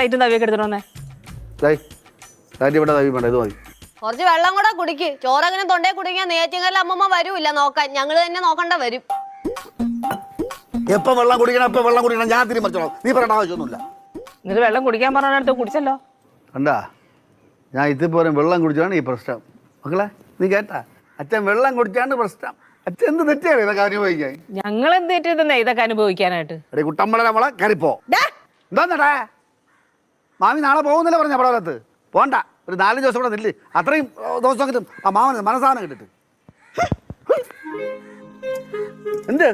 പ്ലേറ്റും തവിയൊക്കെ എടുത്തിട്ട് വന്നേ. ഇത് മതി. കുറച്ച് വെള്ളം കൂടെ കുടിക്ക്. ചോറങ്ങനെ തൊണ്ടേ കുടിക്കാൻ നെയ്യാറ്റിൻകരയിലെ അമ്മമ്മ വരൂല്ല നോക്കാൻ. ഞങ്ങള് തന്നെ നോക്കണ്ട വരും. എപ്പം വെള്ളം കുടിക്കണം, എപ്പം വെള്ളം കുടിക്കണം, ഞാൻ തിരിമറിച്ചോളാം. നീ പറയേണ്ട ആവശ്യമൊന്നുമില്ല. എന്നിട്ട് വെള്ളം കുടിക്കാൻ പറഞ്ഞടുത്ത് കുടിച്ചല്ലോ. കണ്ടാ, ഞാൻ ഇതുപോലെ വെള്ളം കുടിച്ചാണ് ഈ പ്രശ്നം. മക്കളെ നീ കേട്ടാ, അച്ഛൻ വെള്ളം കുടിച്ചാണ് പ്രശ്നം. അച്ഛൻ എന്ത് തെറ്റിയാണ് ഇതൊക്കെ അനുഭവിക്കാൻ? ഞങ്ങൾ എന്ത് തെറ്റിരുന്നേ ഇതൊക്കെ അനുഭവിക്കാനായിട്ട്? എടേ കുട്ടമ്പള മോളെ കയറിപ്പോ. എന്താന്നേടാ, മാമി നാളെ പോകുന്നില്ല പറഞ്ഞ പടവലത്ത് പോണ്ട. ഒരു 4 ദിവസം കൂടെ നില്ല്. അത്രയും ദിവസം ആ മാമന് മനസ്സാനം കിട്ടിട്ട് എന്ത്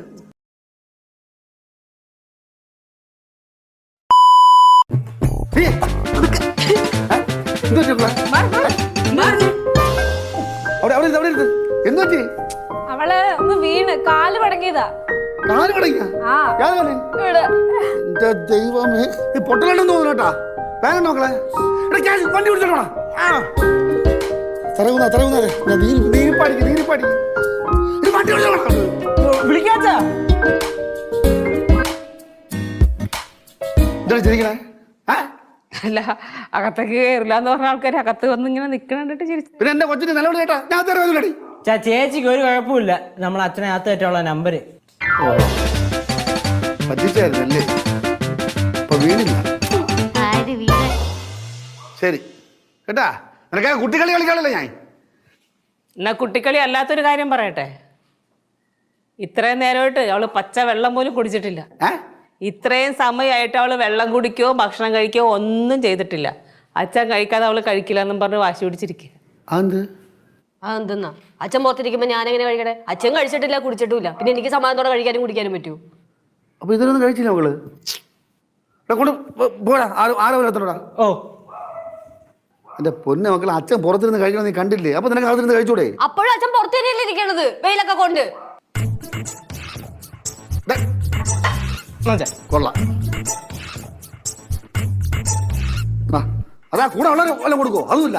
എന്തുപറ്റി? അവള് ഒന്ന് വീണ് കാല് പടങ്ങിയതാ. കാല് പടങ്ങിയ? എന്റെ ദൈവമേ, ഈ പൊട്ടലുണ്ടെന്ന് തോന്നുന്നു കേട്ടാ. വേഗം നോക്കളെ, വണ്ടി പിടിച്ചോടാ. വിളിക്കാച്ചാ അല്ല, അകത്തേക്ക് കയറില്ല എന്ന് പറഞ്ഞ ആൾക്കാർ അകത്ത് വന്ന് ഇങ്ങനെ നിക്കണ്ടിട്ട് ചിരിച്ചു. പിന്നെ എന്റെ കൊച്ചിന്റെ നിലവിളി കേട്ടാ ഞാൻ ചേച്ചിക്ക് ഒരു കുഴപ്പമില്ല. നമ്മളെ അച്ഛനെ അകത്തേറ്റുള്ള നമ്പര് പറ്റിച്ചായിരുന്നല്ലേ? ഇപ്പൊ വീണില്ല. ശരി കേട്ടാ, നിനക്ക് കുട്ടികളി കളിക്കാണല്ലോ ഞാൻ. എന്നാ കുട്ടിക്കളി അല്ലാത്തൊരു കാര്യം പറയട്ടെ. ഇത്രയും നേരമായിട്ട് അവള് പച്ച വെള്ളം പോലും കുടിച്ചിട്ടില്ല. ഇത്രയും സമയമായിട്ട് അവള് വെള്ളം കുടിക്കോ ഭക്ഷണം കഴിക്കോ ഒന്നും ചെയ്തിട്ടില്ല. അച്ഛൻ കഴിക്കാതെ അവള് കഴിക്കില്ല എന്നും പറഞ്ഞ് വാശി പിടിച്ചിരിക്കുക. അതെന്തെന്നാ അച്ഛൻ പുറത്തിരിക്കുമ്പോ ഞാൻ എങ്ങനെ കഴിക്കട്ടെ? അച്ഛൻ കഴിച്ചിട്ടില്ല, കുടിച്ചിട്ടില്ല. പിന്നെ എനിക്ക് സമാധാനത്തോടെ കഴിക്കാനും കുടിക്കാനും പറ്റൂ? അപ്പൊ ഇതൊന്നും കഴിച്ചില്ല മകള്? ആരോടാ? ഓ എന്റെ പൊന്നെ മക്കളെ, അച്ഛൻ പുറത്തിരുന്ന് കഴിക്കണം നീ കണ്ടില്ലേ? അപ്പൊ നിനക്ക് അകത്തിരുന്ന് കഴിച്ചൂടെ? അപ്പോഴും അച്ഛൻ പുറത്തേനല്ലേ ഇരിക്കണത് വെയിലൊക്കെ കൊണ്ട്? കൊള്ളാം. അതാ കൂടെ വളരെ വല്ലതും കൊടുക്കോ? അതുമില്ല.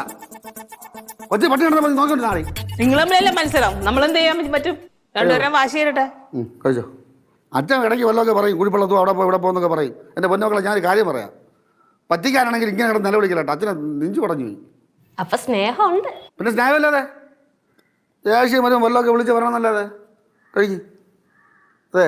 ഒറ്റ പട്ടി നോക്കിണ്ട് നാളെ. നിങ്ങൾ തമ്മിലല്ലേ മത്സരം, നമ്മളെന്ത് ചെയ്യാൻ പറ്റും? രണ്ടുപേരും വാശി ചെയ്യട്ടെ. കഴിച്ചോ. അച്ഛൻ ഇടയ്ക്ക് വല്ലതൊക്കെ പറയും, കുഴിപ്പള്ളത്തോ അവിടെ പോ ഇവിടെ പോകുന്നൊക്കെ പറയും. എൻ്റെ പൊന്നോക്കളെ ഞാനൊരു കാര്യം പറയാം. പറ്റിക്കാനാണെങ്കിൽ ഇങ്ങനെ കിടന്ന് നിലവിളിക്കലട്ടോ. അച്ഛനെ നെഞ്ചു പടഞ്ഞു പോയി. അപ്പൊ സ്നേഹമുണ്ട്. പിന്നെ സ്നേഹമല്ലാതെ ദേഷ്യം വരും വല്ലതൊക്കെ വിളിച്ച് പറയണമെന്നല്ലാതെ കഴിക്കും. അതെ